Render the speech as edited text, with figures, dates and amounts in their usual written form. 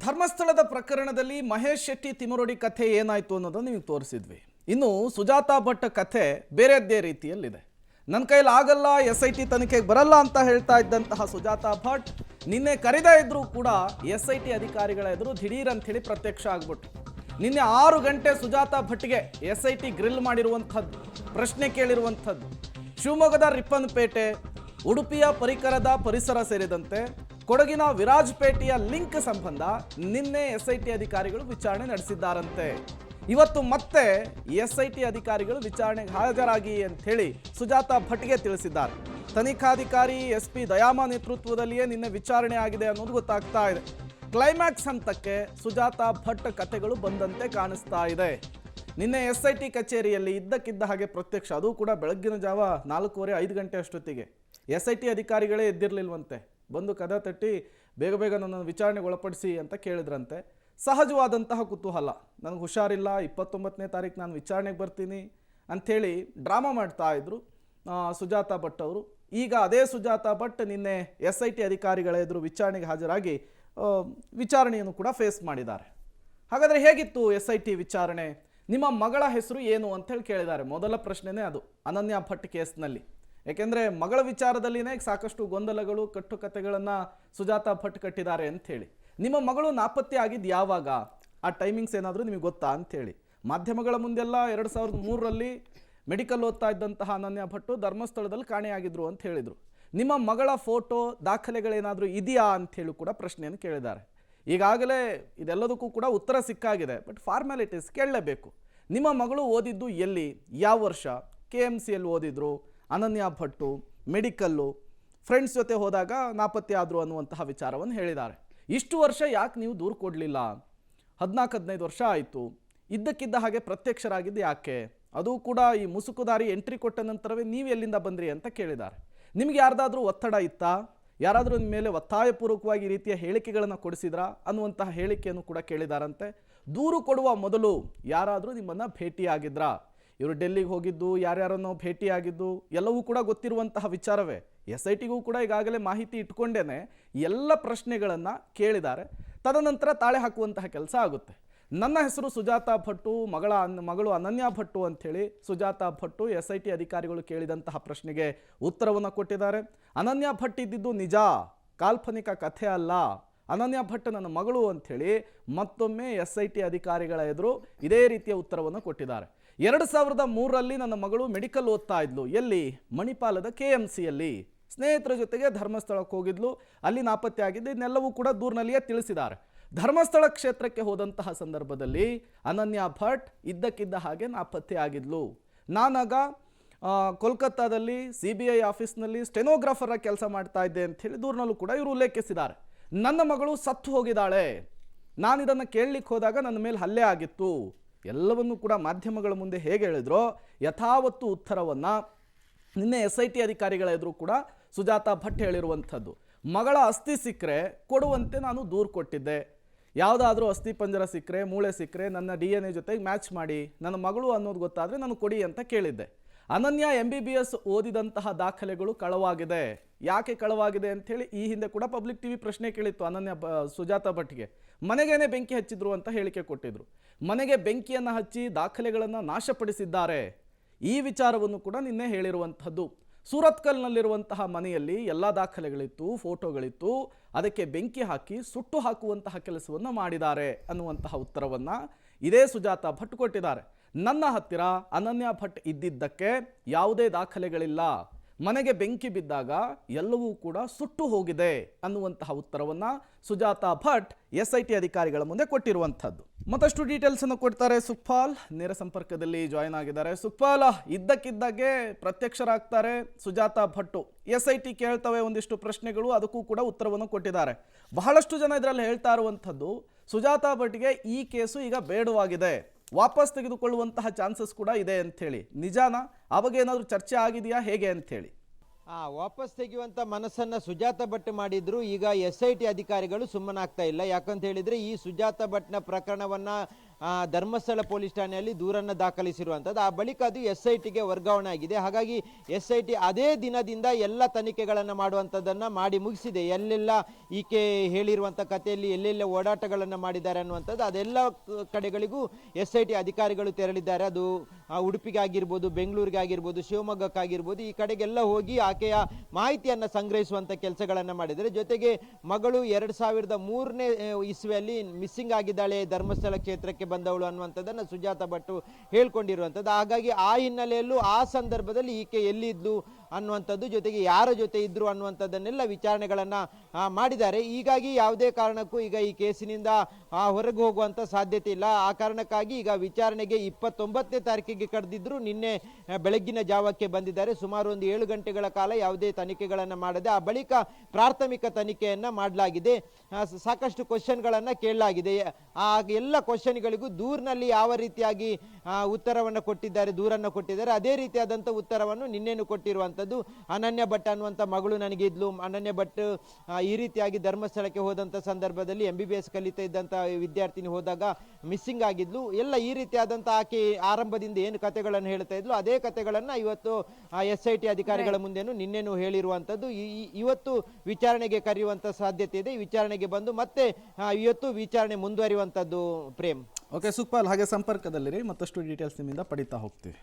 ಧರ್ಮಸ್ಥಳದ ಪ್ರಕರಣದಲ್ಲಿ ಮಹೇಶ್ ಶೆಟ್ಟಿ ತಿಮರೋಡಿ ಕಥೆ ಏನಾಯ್ತು ಅನ್ನೋದನ್ನು ನಿಮಗೆ ತೋರಿಸಿದ್ವಿ. ಇನ್ನು ಸುಜಾತಾ ಭಟ್ ಕಥೆ ಬೇರೆದ್ದೇ ರೀತಿಯಲ್ಲಿದೆ. ನನ್ನ ಕೈಲಿ ಆಗಲ್ಲ, SIT ತನಿಖೆಗೆ ಬರಲ್ಲ ಅಂತ ಹೇಳ್ತಾ ಇದ್ದಂತಹ ಸುಜಾತಾ ಭಟ್ ನಿನ್ನೆ ಕರೆದೇ ಇದ್ರೂ ಕೂಡ SIT ಅಧಿಕಾರಿಗಳ ಎದುರು ದಿಢೀರ್ ಅಂತ ಹೇಳಿ ಪ್ರತ್ಯಕ್ಷ ಆಗ್ಬಿಟ್ರು. ನಿನ್ನೆ 6 ಗಂಟೆ ಸುಜಾತಾ ಭಟ್ಗೆ SIT ಗ್ರಿಲ್ ಮಾಡಿರುವಂಥದ್ದು, ಪ್ರಶ್ನೆ ಕೇಳಿರುವಂಥದ್ದು. ಶಿವಮೊಗ್ಗದ ರಿಪ್ಪನ್ಪೇಟೆ, ಉಡುಪಿಯ ಪರಿಕರದ ಪರಿಸರ ಸೇರಿದಂತೆ ಕೊಡಗಿನ ವಿರಾಜಪೇಟೆಯ ಲಿಂಕ್ ಸಂಬಂಧ ನಿನ್ನೆ SIT ಅಧಿಕಾರಿಗಳು ವಿಚಾರಣೆ ನಡೆಸಿದ್ದಾರಂತೆ. ಇವತ್ತು ಮತ್ತೆ SIT ಅಧಿಕಾರಿಗಳು ವಿಚಾರಣೆಗೆ ಹಾಜರಾಗಿ ಅಂತ ಹೇಳಿ ಸುಜಾತಾ ಭಟ್ಗೆ ತಿಳಿಸಿದ್ದಾರೆ. ತನಿಖಾಧಿಕಾರಿ SP ದಯಾಮ ನೇತೃತ್ವದಲ್ಲಿಯೇ ನಿನ್ನೆ ವಿಚಾರಣೆ ಆಗಿದೆ ಅನ್ನೋದು ಗೊತ್ತಾಗ್ತಾ ಇದೆ. ಕ್ಲೈಮ್ಯಾಕ್ಸ್ ಹಂತಕ್ಕೆ ಸುಜಾತಾ ಭಟ್ ಕಥೆಗಳು ಬಂದಂತೆ ಕಾಣಿಸ್ತಾ ಇದೆ. ನಿನ್ನೆ SIT ಕಚೇರಿಯಲ್ಲಿ ಇದ್ದಕ್ಕಿದ್ದ ಹಾಗೆ ಪ್ರತ್ಯಕ್ಷ, ಅದು ಕೂಡ ಬೆಳಗ್ಗಿನ ಜಾವ 4:30-5 ಗಂಟೆ ಅಷ್ಟೊತ್ತಿಗೆ SIT ಅಧಿಕಾರಿಗಳೇ ಎದ್ದಿರಲಿಲ್ವಂತೆ. ಬಂದು ಕದ ತಟ್ಟಿ ಬೇಗ ಬೇಗ ನನ್ನನ್ನು ವಿಚಾರಣೆಗೆ ಒಳಪಡಿಸಿ ಅಂತ ಕೇಳಿದ್ರಂತೆ. ಸಹಜವಾದಂತಹ ಕುತೂಹಲ, ನನಗೆ ಹುಷಾರಿಲ್ಲ, 29ನೇ ತಾರೀಕು ನಾನು ವಿಚಾರಣೆಗೆ ಬರ್ತೀನಿ ಅಂಥೇಳಿ ಡ್ರಾಮಾ ಮಾಡ್ತಾ ಇದ್ರು ಸುಜಾತಾ ಭಟ್ ಅವರು. ಈಗ ಅದೇ ಸುಜಾತಾ ಭಟ್ ನಿನ್ನೆ SIT ಅಧಿಕಾರಿಗಳ ಎದುರು ವಿಚಾರಣೆಗೆ ಹಾಜರಾಗಿ ವಿಚಾರಣೆಯನ್ನು ಕೂಡ ಫೇಸ್ ಮಾಡಿದ್ದಾರೆ. ಹಾಗಾದರೆ ಹೇಗಿತ್ತು SIT ವಿಚಾರಣೆ? ನಿಮ್ಮ ಮಗಳ ಹೆಸರು ಏನು ಅಂತೇಳಿ ಕೇಳಿದ್ದಾರೆ. ಮೊದಲ ಪ್ರಶ್ನೆನೇ ಅದು ಅನನ್ಯ ಭಟ್ ಕೇಸ್ನಲ್ಲಿ. ಯಾಕೆಂದರೆ ಮಗಳ ವಿಚಾರದಲ್ಲಿನೇ ಸಾಕಷ್ಟು ಗೊಂದಲಗಳು, ಕಟ್ಟುಕತೆಗಳನ್ನು ಸುಜಾತಾ ಭಟ್ ಕಟ್ಟಿದ್ದಾರೆ ಅಂಥೇಳಿ. ನಿಮ್ಮ ಮಗಳು ನಾಪತ್ತೆ ಆಗಿದ್ದು ಯಾವಾಗ, ಆ ಟೈಮಿಂಗ್ಸ್ ಏನಾದರೂ ನಿಮಗೆ ಗೊತ್ತಾ ಅಂಥೇಳಿ ಮಾಧ್ಯಮಗಳ ಮುಂದೆಲ್ಲ 2003ರಲ್ಲಿ ಮೆಡಿಕಲ್ ಓದ್ತಾ ಇದ್ದಂತಹ ಅನನ್ಯ ಭಟ್ಟು ಧರ್ಮಸ್ಥಳದಲ್ಲಿ ಕಾಣೆಯಾಗಿದ್ರು ಅಂತ ಹೇಳಿದರು. ನಿಮ್ಮ ಮಗಳ ಫೋಟೋ ದಾಖಲೆಗಳೇನಾದರೂ ಇದೆಯಾ ಅಂಥೇಳಿ ಕೂಡ ಪ್ರಶ್ನೆಯನ್ನು ಕೇಳಿದ್ದಾರೆ. ಈಗಾಗಲೇ ಇದೆಲ್ಲದಕ್ಕೂ ಕೂಡ ಉತ್ತರ ಸಿಕ್ಕಾಗಿದೆ, ಬಟ್ ಫಾರ್ಮ್ಯಾಲಿಟೀಸ್ ಕೇಳಲೇಬೇಕು. ನಿಮ್ಮ ಮಗಳು ಓದಿದ್ದು ಎಲ್ಲಿ, ಯಾವ ವರ್ಷ, KMCಯಲ್ಲಿ ಓದಿದ್ರು, ಅನನ್ಯ ಭಟ್ಟು ಮೆಡಿಕಲ್ಲು, ಫ್ರೆಂಡ್ಸ್ ಜೊತೆ ಹೋದಾಗ ನಾಪತ್ತೆ ಆದರು ಅನ್ನುವಂತಹ ವಿಚಾರವನ್ನು ಹೇಳಿದ್ದಾರೆ. ಇಷ್ಟು ವರ್ಷ ಯಾಕೆ ನೀವು ದೂರು ಕೊಡಲಿಲ್ಲ? 14-15 ವರ್ಷ ಆಯಿತು. ಇದ್ದಕ್ಕಿದ್ದ ಹಾಗೆ ಪ್ರತ್ಯಕ್ಷರಾಗಿದ್ದು ಯಾಕೆ? ಅದು ಕೂಡ ಈ ಮುಸುಕುದಾರಿ ಎಂಟ್ರಿ ಕೊಟ್ಟ ನಂತರವೇ ನೀವು ಎಲ್ಲಿಂದ ಬಂದ್ರಿ ಅಂತ ಕೇಳಿದ್ದಾರೆ. ನಿಮ್ಗೆ ಯಾರ್ದಾದ್ರೂ ಒತ್ತಡ ಇತ್ತಾ? ಯಾರಾದರೂ ನಿಮ್ಮ ಮೇಲೆ ಒತ್ತಾಯಪೂರ್ವಕವಾಗಿ ಈ ರೀತಿಯ ಹೇಳಿಕೆಗಳನ್ನು ಕೊಡಿಸಿದ್ರಾ ಅನ್ನುವಂತಹ ಹೇಳಿಕೆಯನ್ನು ಕೂಡ ಕೇಳಿದಾರಂತೆ. ದೂರು ಕೊಡುವ ಮೊದಲು ಯಾರಾದರೂ ನಿಮ್ಮನ್ನು ಭೇಟಿಯಾಗಿದ್ರಾ? ಇವರು ಡೆಲ್ಲಿಗೆ ಹೋಗಿದ್ದು, ಯಾರ್ಯಾರನ್ನೋ ಭೇಟಿಯಾಗಿದ್ದು ಎಲ್ಲವೂ ಕೂಡ ಗೊತ್ತಿರುವಂತಹ ವಿಚಾರವೇ. SITಗೂ ಕೂಡ ಈಗಾಗಲೇ ಮಾಹಿತಿ ಇಟ್ಕೊಂಡೇನೆ ಎಲ್ಲ ಪ್ರಶ್ನೆಗಳನ್ನು ಕೇಳಿದ್ದಾರೆ. ತದನಂತರ ತಾಳೆ ಹಾಕುವಂತಹ ಕೆಲಸ ಆಗುತ್ತೆ. ನನ್ನ ಹೆಸರು ಸುಜಾತಾ ಭಟ್ಟು, ಮಗಳು ಅನನ್ಯ ಭಟ್ಟು ಅಂಥೇಳಿ ಸುಜಾತಾ ಭಟ್ಟು SIT ಅಧಿಕಾರಿಗಳು ಕೇಳಿದಂತಹ ಪ್ರಶ್ನೆಗೆ ಉತ್ತರವನ್ನು ಕೊಟ್ಟಿದ್ದಾರೆ. ಅನನ್ಯ ಭಟ್ ಇದ್ದಿದ್ದು ನಿಜ, ಕಾಲ್ಪನಿಕ ಕಥೆ ಅಲ್ಲ, ಅನನ್ಯ ಭಟ್ ನನ್ನ ಮಗಳು ಅಂಥೇಳಿ ಮತ್ತೊಮ್ಮೆ SIT ಅಧಿಕಾರಿಗಳ ಎದುರು ಇದೇ ರೀತಿಯ ಉತ್ತರವನ್ನು ಕೊಟ್ಟಿದ್ದಾರೆ. 2003ರಲ್ಲಿ ನನ್ನ ಮಗಳು ಮೆಡಿಕಲ್ ಓದ್ತಾ ಇದ್ಲು. ಎಲ್ಲಿ? ಮಣಿಪಾಲದ KMCಯಲ್ಲಿ. ಸ್ನೇಹಿತರ ಜೊತೆಗೆ ಧರ್ಮಸ್ಥಳಕ್ಕೆ ಹೋಗಿದ್ಲು, ಅಲ್ಲಿ ನಾಪತ್ತೆ ಆಗಿದ್ದು. ಇದನ್ನೆಲ್ಲವೂ ಕೂಡ ದೂರಿನಲ್ಲಿಯೇ ತಿಳಿಸಿದ್ದಾರೆ. ಧರ್ಮಸ್ಥಳ ಕ್ಷೇತ್ರಕ್ಕೆ ಹೋದಂತಹ ಸಂದರ್ಭದಲ್ಲಿ ಅನನ್ಯ ಭಟ್ ಇದ್ದಕ್ಕಿದ್ದ ಹಾಗೆ ನಾಪತ್ತೆ ಆಗಿದ್ಲು. ನಾನಾಗ ಕೋಲ್ಕತ್ತಾದಲ್ಲಿ CBI ಆಫೀಸ್ನಲ್ಲಿ ಸ್ಟೆನೋಗ್ರಾಫರ್ ಕೆಲಸ ಮಾಡ್ತಾ ಇದ್ದೆ ಅಂಥೇಳಿ ದೂರಿನಲ್ಲೂ ಕೂಡ ಇವರು ಉಲ್ಲೇಖಿಸಿದ್ದಾರೆ. ನನ್ನ ಮಗಳು ಸತ್ತು ಹೋಗಿದ್ದಾಳೆ, ನಾನಿದನ್ನು ಕೇಳಲಿಕ್ಕೆ ಹೋದಾಗ ನನ್ನ ಮೇಲೆ ಹಲ್ಲೆ ಆಗಿತ್ತು, ಎಲ್ಲವನ್ನೂ ಕೂಡ ಮಾಧ್ಯಮಗಳ ಮುಂದೆ ಹೇಗೆ ಹೇಳಿದ್ರೋ ಯಥಾವತ್ತು ಉತ್ತರವನ್ನು ನಿನ್ನೆ SIT ಅಧಿಕಾರಿಗಳ ಎದುರು ಕೂಡ ಸುಜಾತಾ ಭಟ್ ಹೇಳಿರುವಂಥದ್ದು. ಮಗಳ ಅಸ್ಥಿ ಸಿಕ್ಕರೆ ಕೊಡುವಂತೆ ನಾನು ದೂರು ಕೊಟ್ಟಿದ್ದೆ. ಯಾವುದಾದ್ರೂ ಅಸ್ಥಿ ಪಂಜರ ಸಿಕ್ಕರೆ, ಮೂಳೆ ಸಿಕ್ಕರೆ ನನ್ನ DNA ಜೊತೆಗೆ ಮ್ಯಾಚ್ ಮಾಡಿ ನನ್ನ ಮಗಳು ಅನ್ನೋದು ಗೊತ್ತಾದರೆ ನಾನು ಕೊಡಿ ಅಂತ ಕೇಳಿದ್ದೆ. ಅನನ್ಯ MBBS ಓದಿದಂತಹ ದಾಖಲೆಗಳು ಕಳವಾಗಿದೆ. ಯಾಕೆ ಕಳವಾಗಿದೆ ಅಂಥೇಳಿ ಈ ಹಿಂದೆ ಕೂಡ ಪಬ್ಲಿಕ್ TV ಪ್ರಶ್ನೆ ಕೇಳಿತ್ತು ಸುಜಾತಾ ಭಟ್ಗೆ. ಮನೆಗೇನೆ ಬೆಂಕಿ ಹಚ್ಚಿದ್ರು ಅಂತ ಹೇಳಿಕೆ ಕೊಟ್ಟಿದ್ರು. ಮನೆಗೆ ಬೆಂಕಿಯನ್ನು ಹಚ್ಚಿ ದಾಖಲೆಗಳನ್ನು ನಾಶಪಡಿಸಿದ್ದಾರೆ. ಈ ವಿಚಾರವನ್ನು ಕೂಡ ನಿನ್ನೆ ಹೇಳಿರುವಂಥದ್ದು. ಸೂರತ್ಕಲ್ನಲ್ಲಿರುವಂತಹ ಮನೆಯಲ್ಲಿ ಎಲ್ಲ ದಾಖಲೆಗಳಿತ್ತು, ಫೋಟೋಗಳಿತ್ತು, ಅದಕ್ಕೆ ಬೆಂಕಿ ಹಾಕಿ ಸುಟ್ಟು ಹಾಕುವಂತಹ ಕೆಲಸವನ್ನು ಮಾಡಿದ್ದಾರೆ ಅನ್ನುವಂತಹ ಉತ್ತರವನ್ನು ಇದೇ ಸುಜಾತಾ ಭಟ್ ಕೊಟ್ಟಿದ್ದಾರೆ. ನನ್ನ ಹತ್ತಿರ ಅನನ್ಯ ಭಟ್ ಇದ್ದಿದ್ದಕ್ಕೆ ಯಾವುದೇ ದಾಖಲೆಗಳಿಲ್ಲ, ಮನೆಗೆ ಬೆಂಕಿ ಬಿದ್ದಾಗ ಎಲ್ಲವೂ ಕೂಡ ಸುಟ್ಟು ಹೋಗಿದೆ ಅನ್ನುವಂತಹ ಉತ್ತರವನ್ನು ಸುಜಾತಾ ಭಟ್ SIT ಅಧಿಕಾರಿಗಳ ಮುಂದೆ ಕೊಟ್ಟಿರುವಂಥದ್ದು. ಮತ್ತಷ್ಟು ಡೀಟೇಲ್ಸನ್ನು ಕೊಡ್ತಾರೆ ಸುಖಪಾಲ್, ನೇರ ಸಂಪರ್ಕದಲ್ಲಿ ಜಾಯಿನ್ ಆಗಿದ್ದಾರೆ. ಸುಖಪಾಲ್, ಇದ್ದಕ್ಕಿದ್ದಾಗೆ ಪ್ರತ್ಯಕ್ಷರಾಗ್ತಾರೆ ಸುಜಾತಾ ಭಟ್ಟು. SIT ಕೇಳ್ತವೆ ಒಂದಿಷ್ಟು ಪ್ರಶ್ನೆಗಳು, ಅದಕ್ಕೂ ಕೂಡ ಉತ್ತರವನ್ನು ಕೊಟ್ಟಿದ್ದಾರೆ. ಬಹಳಷ್ಟು ಜನ ಇದರಲ್ಲಿ ಹೇಳ್ತಾ ಇರುವಂಥದ್ದು ಸುಜಾತಾ ಭಟ್ಗೆ ಈ ಕೇಸು ಈಗ ಬೇಡವಾಗಿದೆ, ವಾಪಸ್ ತೆಗೆದುಕೊಳ್ಳುವಂತಹ ಚಾನ್ಸಸ್ ಕೂಡ ಇದೆ ಅಂಥೇಳಿ. ನಿಜಾನ? ಅವಾಗ ಏನಾದರೂ ಚರ್ಚೆ ಆಗಿದೆಯಾ, ಹೇಗೆ ಅಂಥೇಳಿ? ವಾಪಸ್ ತೆಗೆಯುವಂಥ ಮನಸ್ಸನ್ನು ಸುಜಾತಾ ಭಟ್ ಮಾಡಿದ್ರು. ಈಗ SIT ಅಧಿಕಾರಿಗಳು ಸುಮ್ಮನಾಗ್ತಾ ಇಲ್ಲ. ಯಾಕಂತ ಹೇಳಿದರೆ ಈ ಸುಜಾತಾ ಭಟ್ನ ಪ್ರಕರಣವನ್ನು ಧರ್ಮಸ್ಥಳ ಪೊಲೀಸ್ ಠಾಣೆಯಲ್ಲಿ ದೂರನ್ನು ದಾಖಲಿಸಿರುವಂಥದ್ದು. ಆ ಬಳಿಕ ಅದು SITಗೆ ವರ್ಗಾವಣೆ ಆಗಿದೆ. ಹಾಗಾಗಿ SIT ಅದೇ ದಿನದಿಂದ ಎಲ್ಲ ತನಿಖೆಗಳನ್ನು ಮಾಡುವಂಥದ್ದನ್ನು ಮಾಡಿ ಮುಗಿಸಿದೆ. ಎಲ್ಲೆಲ್ಲ ಈಕೆ ಹೇಳಿರುವಂಥ ಕಥೆಯಲ್ಲಿ ಎಲ್ಲೆಲ್ಲ ಓಡಾಟಗಳನ್ನು ಮಾಡಿದ್ದಾರೆ ಅನ್ನುವಂಥದ್ದು ಅದೆಲ್ಲ ಕಡೆಗಳಿಗೂ SIT ಅಧಿಕಾರಿಗಳು ತೆರಳಿದ್ದಾರೆ. ಅದು ಉಡುಪಿಗೆ ಆಗಿರ್ಬೋದು, ಬೆಂಗಳೂರಿಗೆ ಆಗಿರ್ಬೋದು, ಶಿವಮೊಗ್ಗಕ್ಕಾಗಿರ್ಬೋದು, ಈ ಕಡೆಗೆಲ್ಲ ಹೋಗಿ ಆಕೆಯ ಮಾಹಿತಿಯನ್ನು ಸಂಗ್ರಹಿಸುವಂಥ ಕೆಲಸಗಳನ್ನು ಮಾಡಿದ್ದಾರೆ. ಜೊತೆಗೆ ಮಗಳು 2003ನೇ ಇಸ್ವಿಯಲ್ಲಿ ಮಿಸ್ಸಿಂಗ್ ಆಗಿದ್ದಾಳೆ ಧರ್ಮಸ್ಥಳ ಕ್ಷೇತ್ರಕ್ಕೆ ಬಂದವಳು ಅನ್ನುವಂಥದ್ದನ್ನು ಸುಜಾತ ಭಟ್ ಹೇಳ್ಕೊಂಡಿರುವಂಥದ್ದು. ಹಾಗಾಗಿ ಆ ಹಿನ್ನೆಲೆಯಲ್ಲೂ ಆ ಸಂದರ್ಭದಲ್ಲಿ ಈಕೆ ಎಲ್ಲಿದ್ಲು ಅನ್ನುವಂಥದ್ದು, ಜೊತೆಗೆ ಯಾರ ಜೊತೆ ಇದ್ರು ಅನ್ನುವಂಥದ್ದನ್ನೆಲ್ಲ ವಿಚಾರಣೆಗಳನ್ನು ಮಾಡಿದ್ದಾರೆ. ಹೀಗಾಗಿ ಯಾವುದೇ ಕಾರಣಕ್ಕೂ ಈಗ ಈ ಕೇಸಿನಿಂದ ಹೊರಗೆ ಹೋಗುವಂಥ ಸಾಧ್ಯತೆ ಇಲ್ಲ. ಆ ಕಾರಣಕ್ಕಾಗಿ ಈಗ ವಿಚಾರಣೆಗೆ 29ನೇ ತಾರೀಕಿಗೆ ಕರೆದಿದ್ರು. ನಿನ್ನೆ ಬೆಳಗ್ಗಿನ ಜಾವಕ್ಕೆ ಬಂದಿದ್ದಾರೆ. ಸುಮಾರು ಒಂದು 7 ಗಂಟೆಗಳ ಕಾಲ ಯಾವುದೇ ತನಿಖೆಗಳನ್ನು ಮಾಡದೆ ಆ ಬಳಿಕ ಪ್ರಾಥಮಿಕ ತನಿಖೆಯನ್ನು ಮಾಡಲಾಗಿದೆ. ಸಾಕಷ್ಟು ಕ್ವಶನ್ಗಳನ್ನು ಕೇಳಲಾಗಿದೆ. ಆ ಎಲ್ಲ ಕ್ವಶನ್ಗಳಿಗೂ ದೂರಿನಲ್ಲಿ ಯಾವ ರೀತಿಯಾಗಿ ಉತ್ತರವನ್ನು ಕೊಟ್ಟಿದ್ದಾರೆ, ದೂರನ್ನು ಕೊಟ್ಟಿದ್ದಾರೆ, ಅದೇ ರೀತಿಯಾದಂಥ ಉತ್ತರವನ್ನು ನಿನ್ನೆನೂ ಕೊಟ್ಟಿರುವಂಥದ್ದು. ಅನನ್ಯ ಭಟ್ ಅನ್ನುವಂಥ ಮಗಳು ನನಗಿದ್ಲು. ಅನನ್ಯ ಭಟ್ ಈ ರೀತಿಯಾಗಿ ಧರ್ಮಸ್ಥಳಕ್ಕೆ ಹೋದಂಥ ಸಂದರ್ಭದಲ್ಲಿ MBBS ಕಲಿತಾ ಇದ್ದಂಥ ವಿದ್ಯಾರ್ಥಿನಿ ಹೋದಾಗ ಮಿಸ್ಸಿಂಗ್ ಆಗಿದ್ಲು. ಎಲ್ಲ ಈ ರೀತಿಯಾದಂಥ ಆಕೆ ಆರಂಭದಿಂದ ಏನು ಕಥೆಗಳನ್ನು ಹೇಳ್ತಾ ಇದ್ಲು ಅದೇ ಕಥೆಗಳನ್ನು ಇವತ್ತು SIT ಅಧಿಕಾರಿಗಳ ಮುಂದೆನೂ ನಿನ್ನೆನೂ ಹೇಳಿರುವಂಥದ್ದು. ಇವತ್ತು ವಿಚಾರಣೆಗೆ ಕರೆಯುವಂಥ ಸಾಧ್ಯತೆ ಇದೆ. ವಿಚಾರಣೆಗೆ ಬಂದು ಮತ್ತೆ ಇವತ್ತು ವಿಚಾರಣೆ ಮುಂದುವರಿಯುವಂಥದ್ದು. ಪ್ರೇಮ್. ಓಕೆ ಸುಖಪಾಲ್, ಹಾಗೆ ಸಂಪರ್ಕದಲ್ಲಿರಿ, ಮತ್ತಷ್ಟು ಡೀಟೇಲ್ಸ್ ನಿಮ್ಮಿಂದ ಪಡಿತಾ ಹೋಗ್ತೀವಿ.